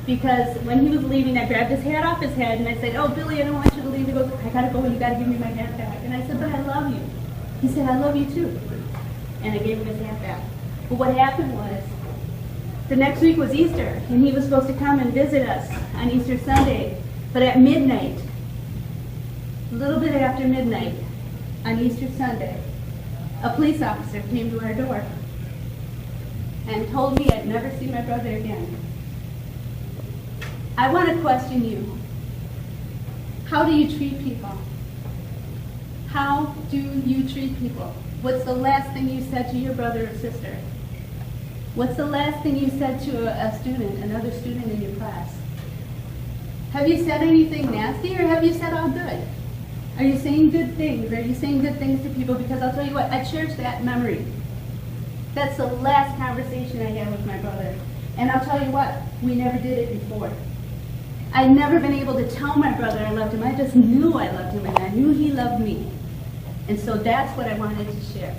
because when he was leaving, I grabbed his hat off his head and I said, "Oh, Billy, I don't want you to leave." He goes, "I gotta go, you gotta give me my hat back." And I said, "But I love you." He said, "I love you too." And I gave him his hat back. But what happened was, the next week was Easter, and he was supposed to come and visit us on Easter Sunday. But at midnight, a little bit after midnight, on Easter Sunday, a police officer came to our door and told me I'd never see my brother again. I want to question you. How do you treat people? How do you treat people? What's the last thing you said to your brother or sister? What's the last thing you said to a student, another student in your class? Have you said anything nasty, or have you said all good? Are you saying good things? Are you saying good things to people? Because I'll tell you what, I cherish that memory. That's the last conversation I had with my brother. And I'll tell you what, we never did it before. I'd never been able to tell my brother I loved him. I just knew I loved him, and I knew he loved me. And so that's what I wanted to share.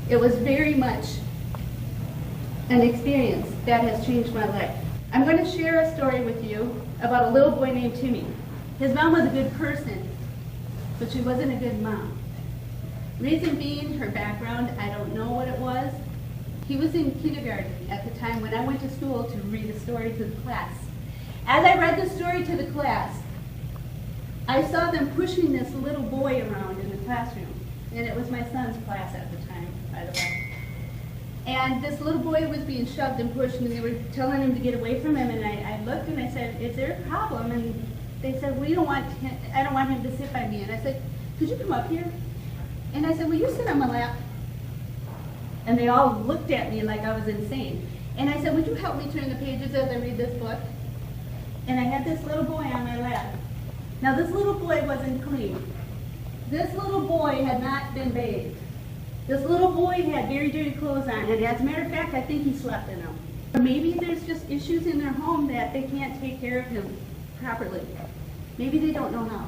It was very much an experience that has changed my life. I'm going to share a story with you about a little boy named Timmy. His mom was a good person, but she wasn't a good mom. Reason being, her background, I don't know what it was. He was in kindergarten at the time when I went to school to read a story to the class. As I read the story to the class, I saw them pushing this little boy around in the classroom. And it was my son's class at the time, by the way. And this little boy was being shoved and pushed, and they were telling him to get away from him. And I looked and I said, "Is there a problem?" And they said, "I don't want him to sit by me." And I said, "Could you come up here?" And I said, "Will you sit on my lap?" And they all looked at me like I was insane. And I said, "Would you help me turn the pages as I read this book?" And I had this little boy on my lap. Now this little boy wasn't clean. This little boy had not been bathed. This little boy had very dirty clothes on, and as a matter of fact, I think he slept in them. Or maybe there's just issues in their home that they can't take care of him properly. Maybe they don't know how.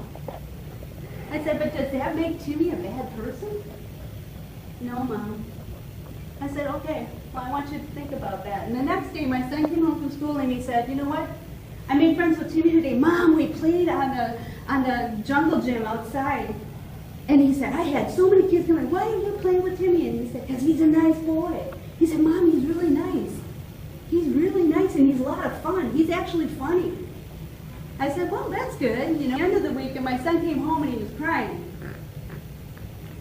I said, "But does that make Timmy a bad person?" "No, Mom." I said, "Okay, well, I want you to think about that." And the next day, my son came home from school and he said, "You know what? I made friends with Timmy today. Mom, we played on the jungle gym outside." And he said, "I had so many kids coming, why are you playing with Timmy?" And he said, "Because he's a nice boy." He said, "Mom, he's really nice. He's really nice, and he's a lot of fun. He's actually funny." I said, "Well, that's good." You know, at the end of the week, and my son came home and he was crying.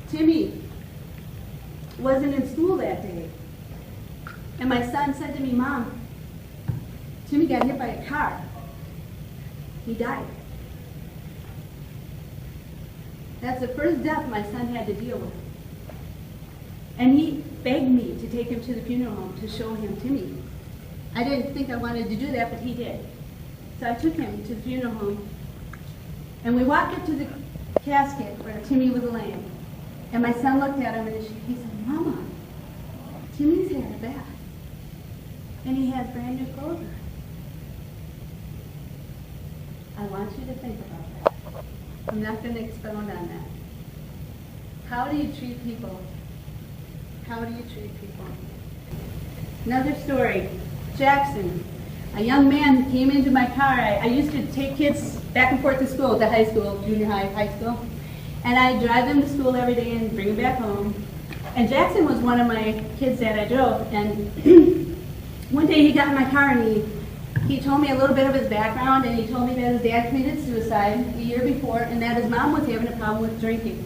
Timmy wasn't in school that day. And my son said to me, "Mom, Timmy got hit by a car. He died." That's the first death my son had to deal with. And he begged me to take him to the funeral home to show him Timmy. I didn't think I wanted to do that, but he did. So I took him to the funeral home, and we walked up to the casket where Timmy was laying. And my son looked at him and he said, "Mama, Timmy's had a bath, and he has brand new clothes on." I want you to think about that. I'm not going to expound on that. How do you treat people? How do you treat people? Another story. Jackson, a young man who came into my car. I used to take kids back and forth to school, to high school, junior high, high school. And I drive them to school every day and bring them back home. And Jackson was one of my kids that I drove. And one day he got in my car and he told me a little bit of his background, and he told me that his dad committed suicide a year before, and that his mom was having a problem with drinking.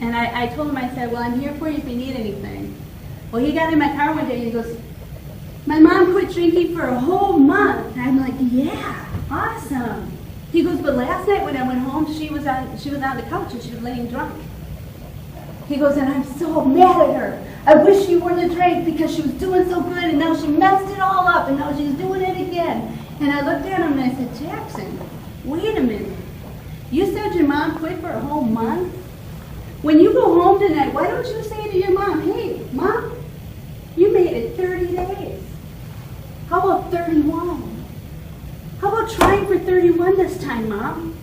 And I told him, I said, "Well, I'm here for you if you need anything." Well, he got in my car one day and he goes, "My mom quit drinking for a whole month." And I'm like, "Yeah, awesome." He goes, "But last night when I went home, she was on the couch and she was laying drunk." He goes, "And I'm so mad at her. I wish she wouldn't have drank because she was doing so good, and now she messed it all up, and now she's doing it again." And I looked at him and I said, "Jackson, wait a minute. You said your mom quit for a whole month? When you go home tonight, why don't you say to your mom, 'Hey, Mom, you made it 30 days. How about 31? How about trying for 31 this time, Mom?'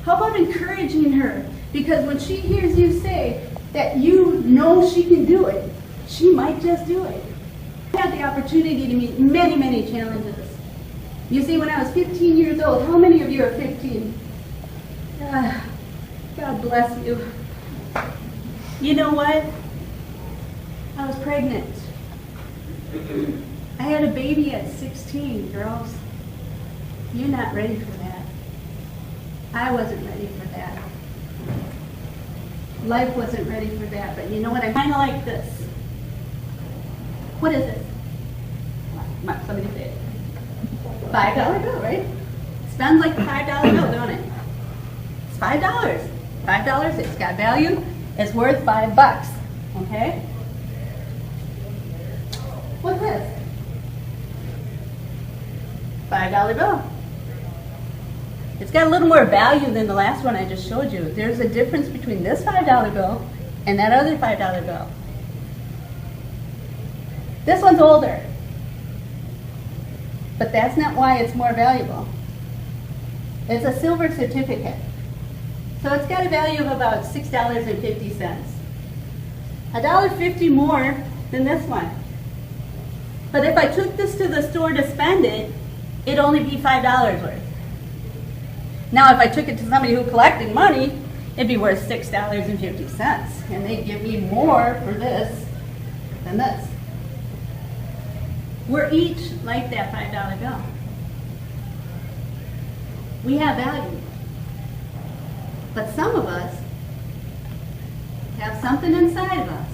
How about encouraging her? Because when she hears you say that you know she can do it, she might just do it." I had the opportunity to meet many, many challenges. You see, when I was 15 years old, how many of you are 15? God bless you. You know what? I was pregnant. I had a baby at 16, girls. You're not ready for that. I wasn't ready for that. Life wasn't ready for that, but you know what? I kind of like this. What is this? Come on, somebody say it. $5 bill, right? Sounds like a $5 bill, don't it? It's $5. $5, it's got value. It's worth $5, okay? What's this? $5 bill. It's got a little more value than the last one I just showed you. There's a difference between this $5 bill and that other $5 bill. This one's older. But that's not why it's more valuable. It's a silver certificate. So it's got a value of about $6.50. $1.50 more than this one. But if I took this to the store to spend it, it'd only be $5 worth. Now if I took it to somebody who collected money, it'd be worth $6.50. And they'd give me more for this than this. We're each like that $5 bill. We have value. But some of us have something inside of us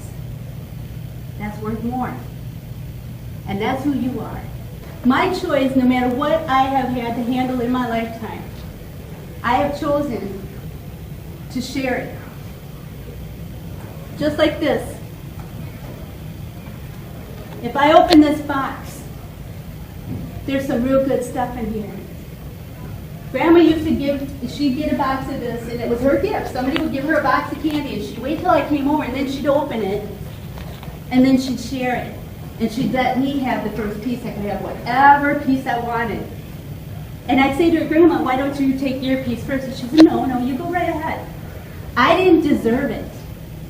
that's worth more. And that's who you are. My choice, no matter what I have had to handle in my lifetime, I have chosen to share it. Just like this. If I open this box, there's some real good stuff in here. Grandma used to she'd get a box of this, and it was her gift. Somebody would give her a box of candy, and she'd wait till I came over, and then she'd open it, and then she'd share it. And she'd let me have the first piece. I could have whatever piece I wanted. And I'd say to her, Grandma, why don't you take your piece first? And she said, no, you go right ahead. I didn't deserve it.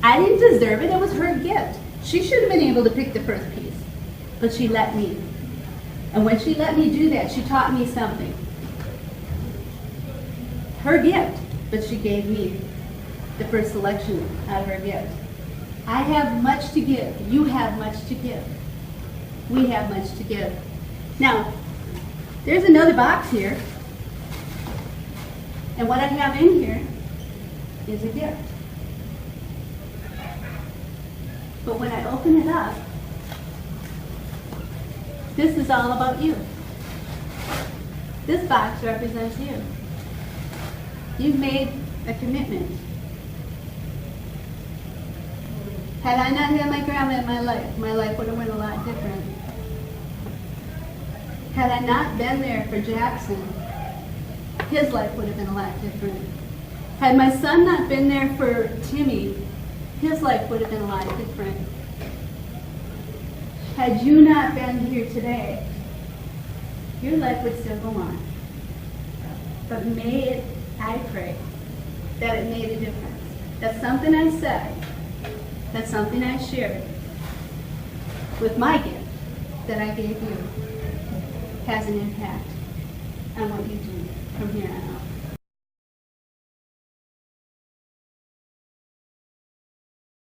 I didn't deserve it. It was her gift. She should have been able to pick the first piece. But she let me. And when she let me do that, she taught me something. Her gift, but she gave me the first selection out of her gift. I have much to give. You have much to give. We have much to give. Now, there's another box here. And what I have in here is a gift. But when I open it up, this is all about you. This box represents you. You've made a commitment. Had I not had my grandma in my life would have been a lot different. Had I not been there for Jackson, his life would have been a lot different. Had my son not been there for Timmy, his life would have been a lot different. Had you not been here today, your life would still go on. But may it, I pray, that it made a difference. That something I said, that something I shared with my gift that I gave you has an impact on what you do from here on out.